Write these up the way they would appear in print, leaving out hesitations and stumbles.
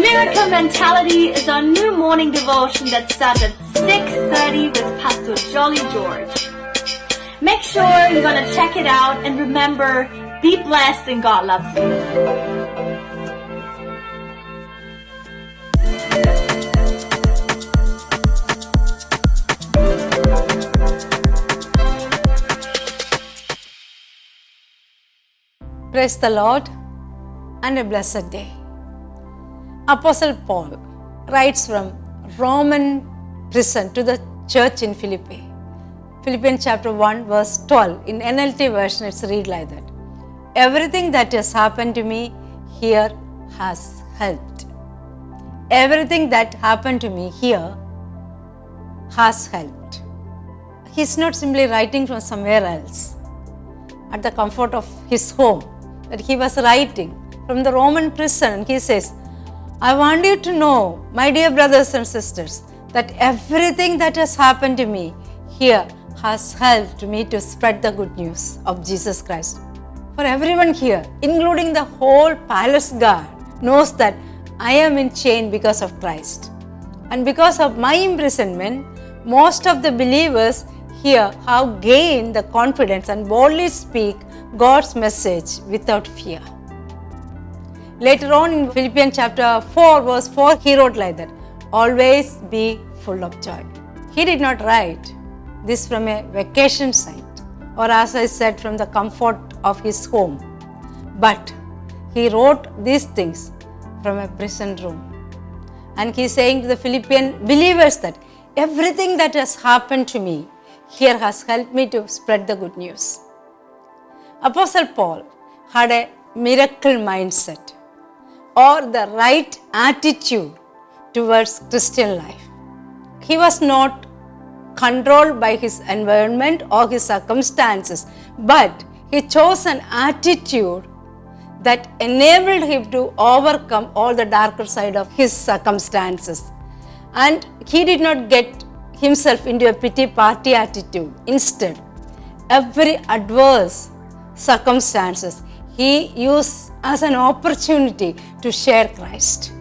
Miracle Mentality is our new morning devotion that starts at 6:30 with Pastor Jolly George. Make sure you're going to check it out, and remember, be blessed and God loves you. Praise the Lord and a blessed day. Apostle Paul writes from Roman prison to the church in Philippi. Philippians chapter 1 verse 12. In NLT version it's read like that. Everything that has happened to me here has helped. Everything that happened to me here has helped. He's not simply writing from somewhere else at the comfort of his home, but he was writing from the Roman prison. He says, I want you to know, my dear brothers and sisters, that everything that has happened to me here has helped me to spread the good news of Jesus Christ. For everyone here, including the whole palace guard, knows that I am in chain because of Christ. And because of my imprisonment, most of the believers here have gained the confidence and boldly speak God's message without fear. Later on in Philippians chapter 4 verse 4, he wrote like that, always be full of joy. He did not write this from a vacation site or, as I said, from the comfort of his home, but he wrote these things from a prison room. And he is saying to the Philippian believers that everything that has happened to me here has helped me to spread the good news. Apostle Paul had a miracle mindset or the right attitude towards Christian life. He was not controlled by his environment or his circumstances, but he chose an attitude that enabled him to overcome all the darker side of his circumstances. And he did not get himself into a pity party attitude. Instead, every adverse circumstances he used as an opportunity to share Christ.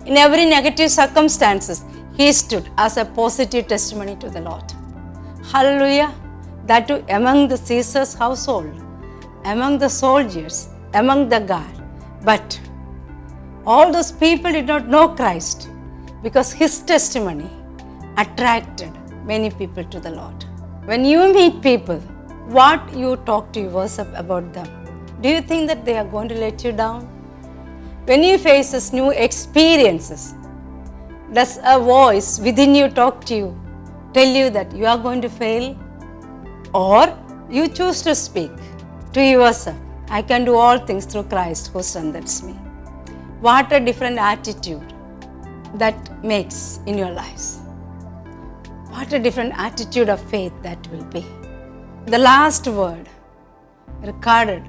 In every negative circumstances, he stood as a positive testimony to the Lord. Hallelujah! That too among the Caesar's household, among the soldiers, among the guard. But all those people did not know Christ because his testimony attracted many people to the Lord. When you meet people, what you talk to yours about them? Do you think that they are going to let you down? When you face new experiences, does a voice within you talk to you, tell you that you are going to fail? Or you choose to speak to yourself, I can do all things through Christ who strengthens me. What a different attitude that makes in your lives. What a different attitude of faith that will be. The last word recorded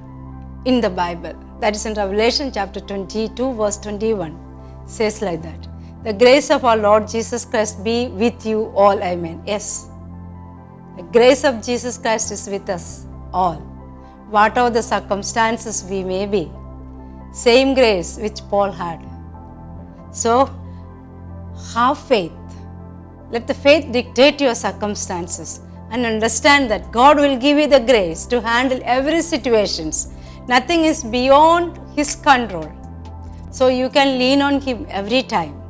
in the Bible, that is in Revelation chapter 22 verse 21, says like that, the grace of our Lord Jesus Christ be with you all, amen. Yes, the grace of Jesus Christ is with us all, whatever the circumstances we may be. Same grace which Paul had. So, have faith. Let the faith dictate your circumstances and understand that God will give you the grace to handle every situation. Nothing is beyond his control. So you can lean on him every time.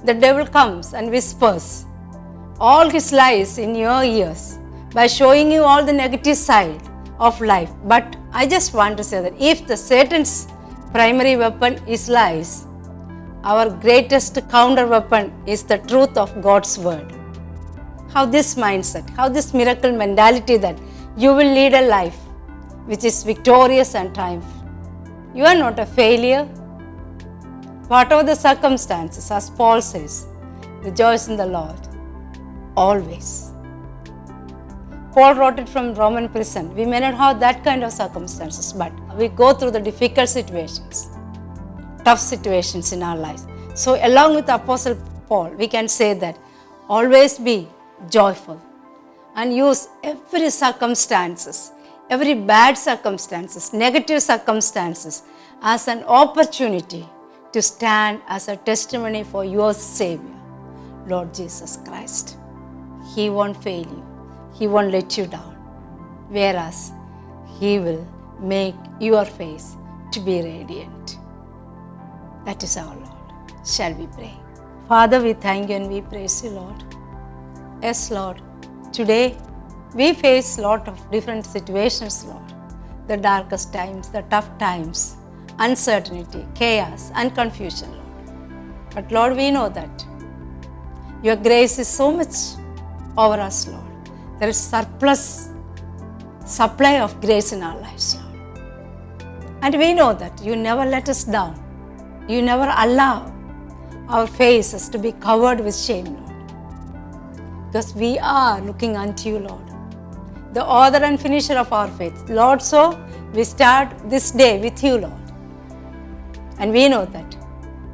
The devil comes and whispers all his lies in your ears by showing you all the negative side of life. But I just want to say that if the Satan's primary weapon is lies, our greatest counter weapon is the truth of God's word. How this mindset, how this miracle mentality that you will lead a life which is victorious and triumphant. You are not a failure. Whatever the circumstances, as Paul says, rejoice in the Lord always. Paul wrote it from Roman prison. We may not have that kind of circumstances, but we go through the difficult situations, tough situations in our lives. So along with Apostle Paul, we can say that always be joyful and use every circumstances, every bad circumstances, negative circumstances as an opportunity to stand as a testimony for your Savior, Lord Jesus Christ. He won't fail you. He won't let you down. Whereas He will make your face to be radiant. That is our Lord. Shall we pray? Father, we thank you and we praise you, Lord. Yes, Lord. Today, we face a lot of different situations, Lord. The darkest times, the tough times, uncertainty, chaos, and confusion, Lord. But Lord, we know that your grace is so much over us, Lord. There is surplus supply of grace in our lives, Lord. And we know that you never let us down. You never allow our faces to be covered with shame, Lord. Because we are looking unto you, Lord, the author and finisher of our faith. Lord, so we start this day with you, Lord. And we know that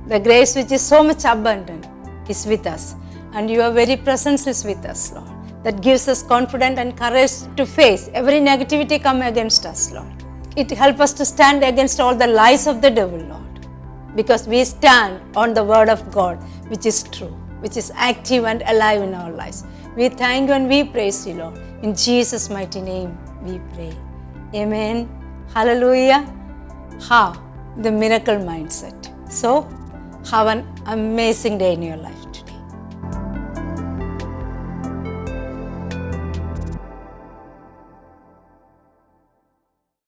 the grace which is so much abundant is with us. And your very presence is with us, Lord. That gives us confidence and courage to face every negativity come against us, Lord. It helps us to stand against all the lies of the devil, Lord. Because we stand on the word of God, which is true, which is active and alive in our lives. We thank you and we praise you, Lord. In Jesus' mighty name we pray. Amen. Hallelujah. Have the miracle mindset. So, have an amazing day in your life.